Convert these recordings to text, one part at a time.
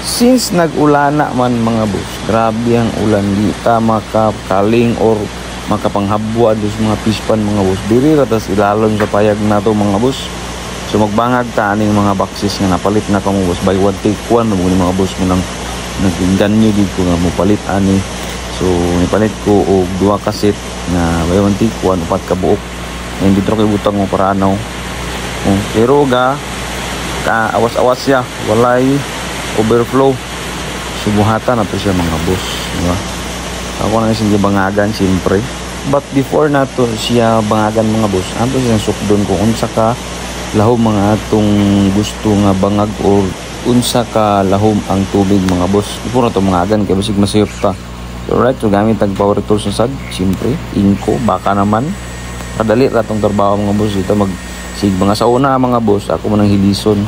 Since nag-ulana man mga boss, grabe ang ulan, di ta makakaling or makapanghabwa do sa mga pispan mga boss. Diri ra tas ilalon sa payag na to mga boss. So magbangag ta aning mga boxes nga napalit na kamo boss. Buy one take one mo ni mga boss mo nang nagganyo gid ko nga mo palit ani. So nipalit ko og duha ka set na buy one take one upat ka buok. And dito kay butang mo para ano. Pero ka awas-awas siya, walay overflow. Subuhatan na to siya mga boss, di ba? Ako na isang bangagan siyempre. But before na to siya bangagan mga boss, ato siyang sukdon kung unsa ka lahom mga atong gusto nga bangag or unsa ka lahom ang tubig mga boss. Before na to bangagan kay basig masayop ta. So right, so gamit tag power tools sa sad, siyempre, inko, baka naman. Kadali ra tong trabaho mga boss. Dito sig mga sa una mga boss, ako man ang hilison.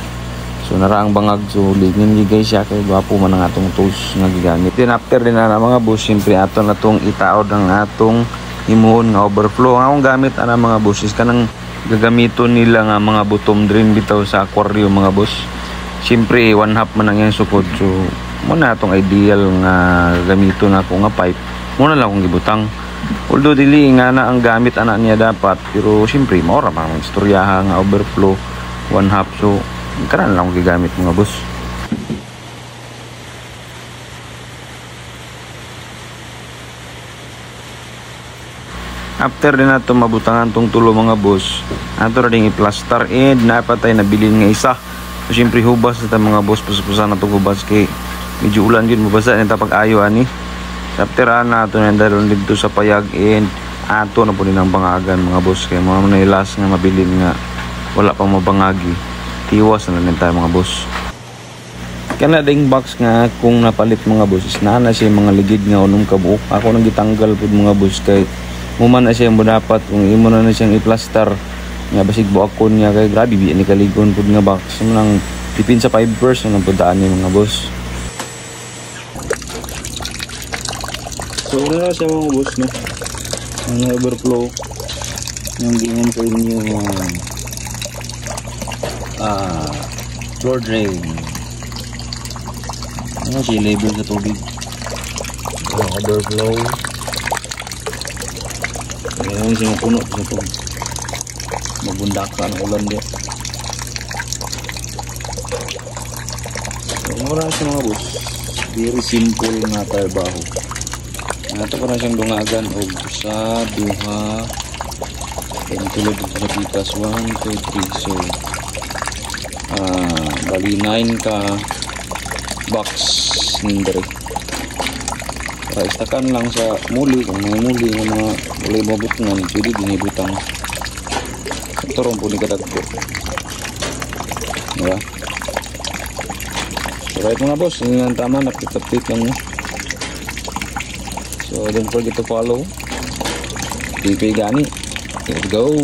So naraang bangag, so lignin ligay siya kay gwapo man ang atong tools nga gigamit. Then after din na mga boss, siyempre ato na tong itaod ang atong himuon nga overflow. Ang akong gamit ana mga boss is kanang gagamiton nila nga mga bottom drain bitaw sa aquarium mga boss. Siyempre 1/2 man ang yang sukod. So muna atong ideal nga gamiton ako nga pipe. Muna lang akong gibutang. Although dili nga na ang gamit ana niya dapat, pero siyempre maura man ang istoryaha nga overflow 1/2. So karan lang akong gigamit mga boss. After din nato mabutangan tong tulo mga boss, ato ra ding i-plaster and napatay na bilin nga isa. So siyempre hubas ta mga boss, pusa na to hubas kay medyo ulan gyud mabasa nita pag-ayo ani. After ana ato na dalon dito sa payag and ato na po din ang bangagan mga boss kay mo na ilas nga mabilin nga wala pa mabangagi. Tiwas na lang tayo mga boss. Kana ding box nga kung napalit mga boss is na siya mga ligid nga unong kabuok. Ako nang gitanggal pud mga boss kay muman na siya mo dapat kung imo na siyang i-plaster nga basig buakon niya kay grabe bi ni kaligon pud nga box nang tipin sa 5% ang pudaan ni mga boss. So na siya mga boss no. Ang overflow yung gingan sa inyo floor drain. Ano siya label sa tubig? Overflow. Ayan siya puno sa tubig. Magbundak ka ng ulan din. So, mura siya mga boss. Very simple nga trabaho. Nato ko na siyang dungagan o sa duha. And tulad sa pitas 1, 2, 3. So, bali 9 ka box nindere. Para istakan lang sa muli, kung may muli nga mga wala mabutangan, pwede dinibutang. Turong po ni kadagpo. Diba? So right mga boss, yun lang tama, nakit-update lang mo. So don't forget to follow. PayPay Gani. Let's go!